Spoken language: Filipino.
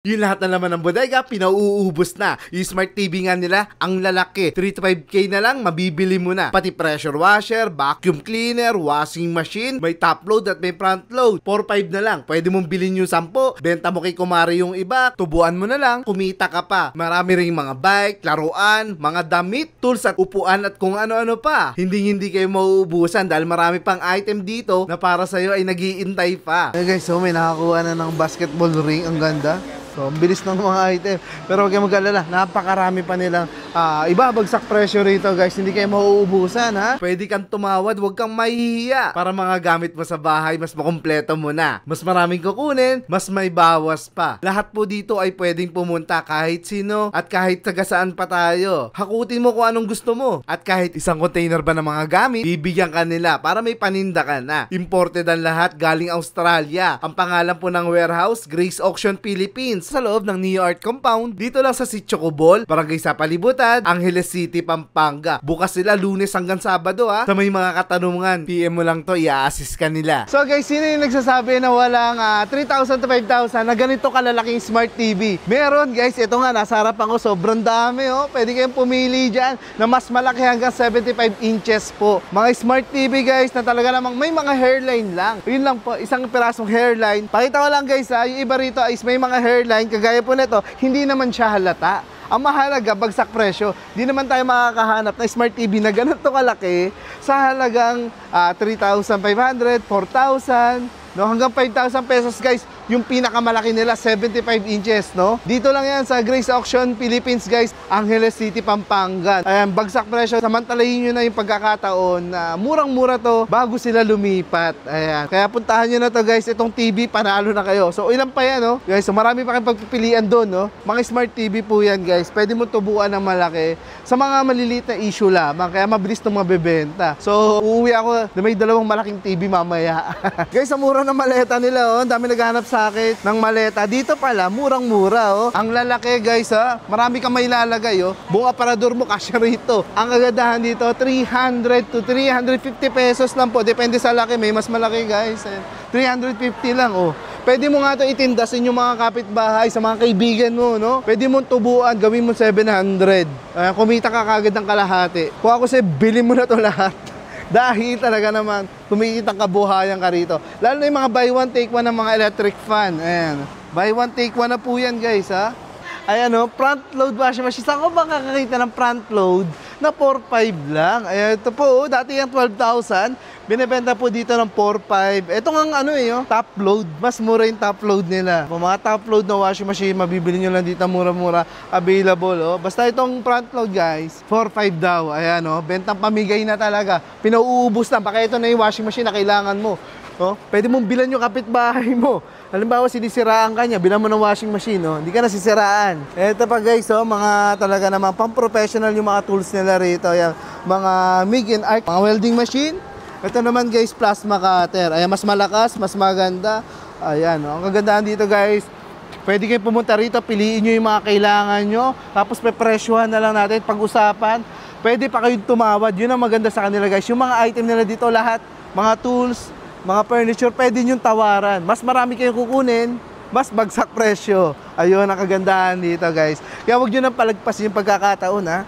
Yung lahat na naman ng bodega, pinauubos na. Yung smart TV nga nila, ang lalaki. 3 to 5K na lang, mabibili mo na. Pati pressure washer, vacuum cleaner, washing machine, may top load at may front load. 4-5 na lang. Pwede mong bilhin yung 10, benta mo kay kumari yung iba, tubuan mo na lang, kumita ka pa. Marami ring mga bike, laruan, mga damit, tools at upuan at kung ano-ano pa. Hindi kayo mauubusan dahil marami pang item dito na para sa'yo ay nag-iintay pa. Okay guys, so may nakakuha na ng basketball ring. Ang ganda. So, ang bilis ng mga item. Pero huwag kayong mag-alala, napakarami pa nilang ibabagsak presyo rito guys. Hindi kayo mauubusan ha. Pwede kang tumawad, huwag kang mahihiya. Para mga gamit mo sa bahay, mas makumpleto mo na. Mas maraming kukunin, mas may bawas pa. Lahat po dito ay pwedeng pumunta kahit sino at kahit taga saan pa tayo. Hakutin mo kung anong gusto mo. At kahit isang container ba ng mga gamit, bibigyan ka nila para may paninda ka na. Imported ang lahat galing Australia. Ang pangalan po ng warehouse, Grace Auction Philippines. Sa loob ng Neo Art Compound, dito lang sa Sitio Cobol, Barangay sa Palibutan, Angeles City, Pampanga. Bukas sila Lunes hanggang Sabado ha. Sa may mga katanungan, PM mo lang to, i-assist ka nila. So guys, sino yung nagsasabi na walang 3,000 to 5,000 na ganito kalalaking smart TV? Meron guys, ito nga, nasa harapan ko, sobrang dami oh. Pwede kayong pumili dyan na mas malaki hanggang 75 inches po. Mga smart TV guys na talaga namang may mga hairline lang. Yun lang po, isang pirasong hairline. Pakita ko lang guys ha, yung iba rito is may mga hairline kagaya po nito, hindi naman siya halata. Ang mahalaga, bagsak presyo. Di naman tayo makakahanap na smart TV na ganito kalaki sa halagang 3,500, 4,000, no? Hanggang 5,000 pesos guys. Yung pinakamalaki nila, 75 inches, no? Dito lang yan sa Grace Auction Philippines guys, Angeles City, Pampanga. Ayan, bagsak presyo. Samantalahin nyo na yung pagkakataon na murang-mura to bago sila lumipat. Ayan. Kaya puntahan nyo na to guys. Itong TV, panalo na kayo. So, ilan pa yan, no? Guys, so marami pa kayong pagpipilian doon, no? Mga smart TV po yan guys. Pwede mo tubuan ng malaki sa mga maliliit na issue lamang. Kaya mabilis itong mabebenta. So, uuwi ako na may dalawang malaking TV mamaya. Guys, sa mura ng maleta nila, oh. Ang dami naghahanap sa akin ng maleta. Dito pala, murang-mura, oh. Ang lalaki, guys, ha. Marami kang may lalagay, oh. Buong aparador mo, kasya rito. Ang kagandahan dito, 300 to 350 pesos lang po. Depende sa laki. May mas malaki, guys. 350 lang, oh. Pwede mo nga ito itinda sa inyong mga kapitbahay, sa mga kaibigan mo, no? Pwede mong tubuan, gawin mo 700. Kumita ka kagad ng kalahati. Kung ako sa'yo, bilhin mo na to lahat. Dahil talaga naman, kumikita ang kabuhayan ka rito. Lalo na yung mga buy one, take one ng mga electric fan. Ayan. Buy one, take one na po yan, guys, ha? Ayan, no? Front load washing machine. Saan ko ba kakakita ng front load na 4,500 lang? Ayan, ito po, oh, dati yung 12,000. Binibenta po dito ng 4,500. Ito nga ano oh, top load. Mas mura yung top load nila. Mga top load na washing machine, mabibili nyo lang dito mura-mura. Available, oh. Basta itong front load, guys, 4,500 daw. Ayan, oh. Bentang pamigay na talaga. Pinauubos na. Baka ito na yung washing machine na kailangan mo. Oh, pwede mong bilan yung kapitbahay mo. Halimbawa, sinisiraan ka niya, bilan mo ng washing machine, oh. Hindi ka nasisiraan. Ito pa guys, oh, mga talaga naman pang-professional yung mga tools nila rito. Ayan, mga MIG and ARC, mga welding machine. Ito naman guys, plasma cutter. Ayan, mas malakas, mas maganda. Ayan, oh. Ang kagandahan dito guys, pwede kayo pumunta rito, piliin nyo yung mga kailangan nyo. Tapos pepresyohan na lang natin, pag-usapan. Pwede pa kayong tumawad. Yun ang maganda sa kanila guys. Yung mga item nila dito, lahat, mga tools, mga furniture, pwede nyo tawaran. Mas marami kayong kukunin, mas bagsak presyo. Ayun ang kagandahan dito guys. Kaya huwag nyo nang palagpasin yung pagkakataon ha.